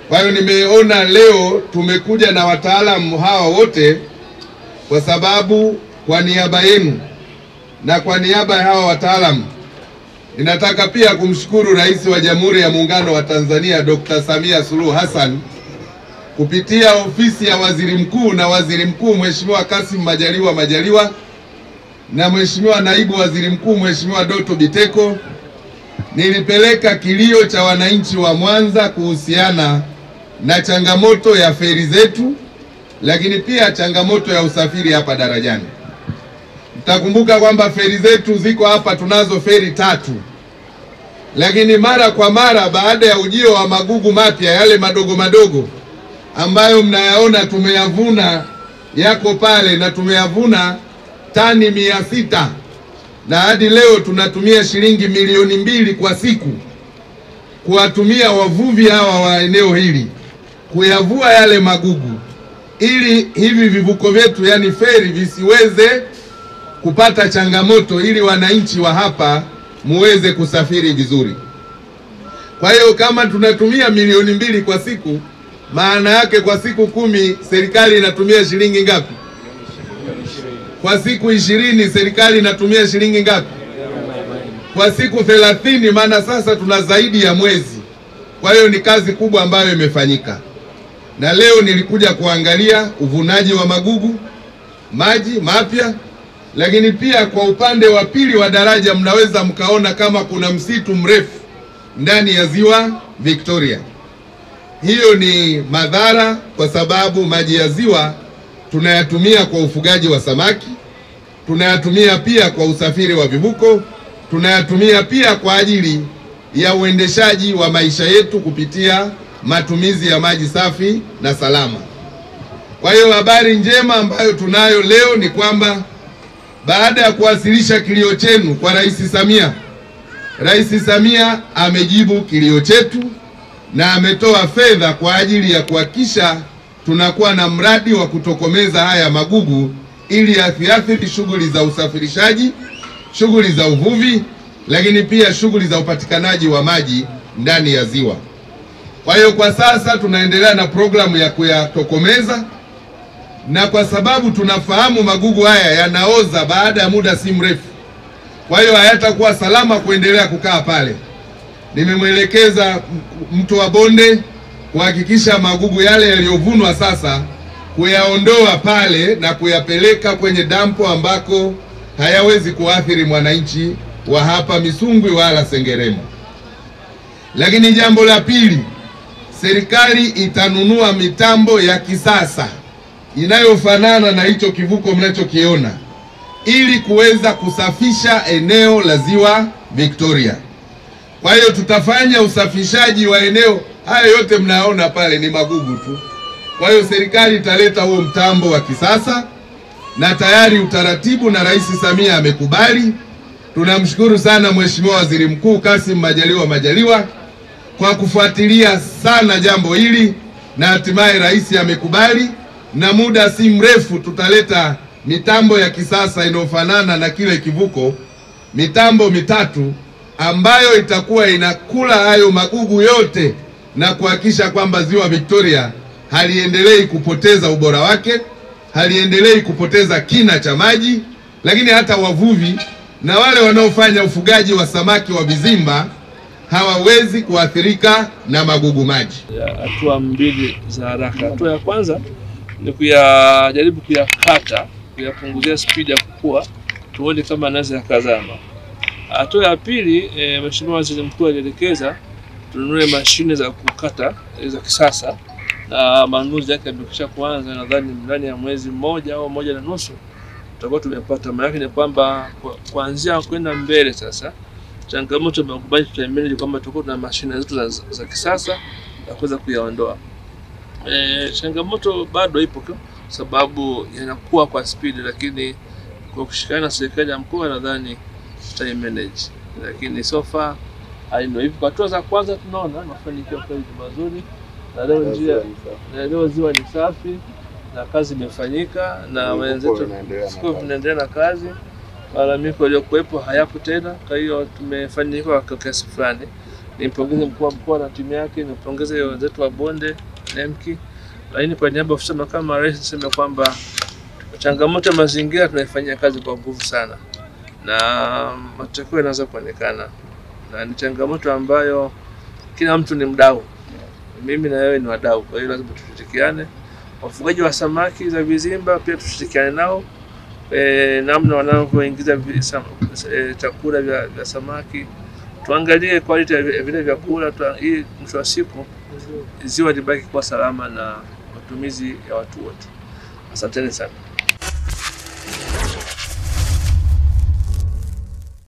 Kwa hiyo nimeona leo tumekuja na wataalamu hawa wote kwa sababu kwa niaba yenu na kwa niaba ya hawa wataalamu ninataka pia kumshukuru Rais wa Jamhuri ya Muungano wa Tanzania Dr. Samia Suluhu Hassan kupitia ofisi ya Waziri Mkuu na Waziri Mkuu Mheshimiwa Kassim Majaliwa na Mheshimiwa Naibu Waziri Mkuu Mheshimiwa Doto Biteko. Nilipeleka kilio cha wananchi wa Mwanza kuhusiana na changamoto ya feri zetu, lakini pia changamoto ya usafiri hapa darajani. Mtakumbuka kwamba feri zetu ziko hapa, tunazo feri 3. Lakini mara kwa mara baada ya ujio wa magugu mapya yale madogo ambayo mnayaona tumeyavuna yako pale, na tumeyavuna tani 600, na hadi leo tunatumia shilingi milioni 2 kwa siku kuwatumia wavuvi hawa wa eneo hili kuyavua yale magugu, ili hivi vivuko vyetu yani feri visiweze kupata changamoto, ili wananchi wa hapa muweze kusafiri vizuri. Kwa hiyo kama tunatumia milioni 2 kwa siku, maana yake kwa siku 10 serikali inatumia shilingi ngapi? Kwa siku 20 serikali inatumia shilingi ngapi? Kwa siku 30, maana sasa tuna zaidi ya mwezi. Kwa hiyo ni kazi kubwa ambayo imefanyika. Na leo nilikuja kuangalia uvunaji wa magugu, maji mapya, lakini pia kwa upande wa pili wa daraja mnaweza mkaona kama kuna msitu mrefu ndani ya ziwa Victoria. Hiyo ni madhara kwa sababu maji ya ziwa tunayatumia kwa ufugaji wa samaki, tunayatumia pia kwa usafiri wa vivuko, tunayatumia pia kwa ajili ya uendeshaji wa maisha yetu kupitia matumizi ya maji safi na salama. Kwa hiyo habari njema ambayo tunayo leo ni kwamba baada ya kuwasilisha kilio chenu kwa Rais Samia amejibu kilio chetu na ametoa fedha kwa ajili ya kuhakikisha tunakuwa na mradi wa kutokomeza haya magugu ili asiathiri shughuli za usafirishaji, shughuli za uvuvi, lakini pia shughuli za upatikanaji wa maji ndani ya ziwa. Kwa hiyo kwa sasa tunaendelea na programu ya kuyatokomeza, na kwa sababu tunafahamu magugu haya yanaoza baada ya muda si mrefu, kwa hiyo hayatakuwa salama kuendelea kukaa pale. Nimemwelekeza mtu wa bonde kuhakikisha magugu yale yaliyovunwa sasa kuyaondoa pale na kuyapeleka kwenye dampo ambako hayawezi kuathiri mwananchi wa hapa Misungwi wala Sengerema. Lakini jambo la pili, serikali itanunua mitambo ya kisasa inayofanana na hicho kivuko mnachokiona ili kuweza kusafisha eneo la ziwa Victoria. Kwa hiyo tutafanya usafishaji wa eneo haya yote mnaona pale ni magugu tu. Kwa hiyo serikali italeta huo mtambo wa kisasa na tayari utaratibu na Rais Samia amekubali. Tunamshukuru sana Mheshimiwa Waziri Mkuu Kassim Majaliwa kwa kufuatilia sana jambo hili na hatimaye rais amekubali, na muda si mrefu tutaleta mitambo ya kisasa inayofanana na kile kivuko, mitambo 3 ambayo itakuwa inakula hayo magugu yote na kuhakikisha kwamba ziwa Victoria haliendelei kupoteza ubora wake, haliendelei kupoteza kina cha maji, lakini hata wavuvi na wale wanaofanya ufugaji wa samaki wa vizimba hawawezi kuathirika na magugu maji. Hatua 2 za haraka. Hatua ya kwanza ni kujaribu kuyakata, kuyapunguzia spidi ya kukua, tuone kama anaweza yakazama. Hatua ya pili, Mheshimiwa Waziri Mkuu alielekeza tununue mashine za kukata za kisasa, na manunuzi yake yamekwisha kuanza. Nadhani ndani ya mwezi mmoja au 1.5 tutakuwa tumepata. Maana yake ni kwamba kuanzia kwenda mbele sasa changamoto mbalimbali tutamanage kwamba tutakuwa na mashine zetu za kisasa na kuweza kuyaondoa. Changamoto bado ipo kwa sababu yanakuwa kwa speed, lakini kwa kushikana na serikali ya mkoa nadhani tutaimanage. Lakini so far haino hivi. Kwa hatua za kwanza tunaona mafanikio kweli mazuri, na leo ziwa ni safi na kazi imefanyika na wenzetu tunaendelea na kazi. Malalamiko yaliyokuwepo hayapo tena, kwa hiyo tumefanikiwa kwa kiasi fulani. Nimpongeze mkuu wa mkoa na timu yake, nimpongeze wenzetu wa bonde NEMKI, lakini kwa niaba ya ofisi ya makamu wa rais niseme kwamba changamoto ya mazingira tunaifanyia kazi kwa nguvu sana na matokeo yanaanza kuonekana, na ni changamoto ambayo kila mtu ni mdau. Mimi na wewe ni wadau, kwa hiyo lazima tushirikiane. Wafugaji wa samaki za vizimba pia tushirikiane nao, namna wanavyoingiza chakula vya samaki, tuangalie quality ya vile vyakula ili mwisho wa siku ziwa libaki kwa salama na matumizi ya watu wote. Asanteni sana.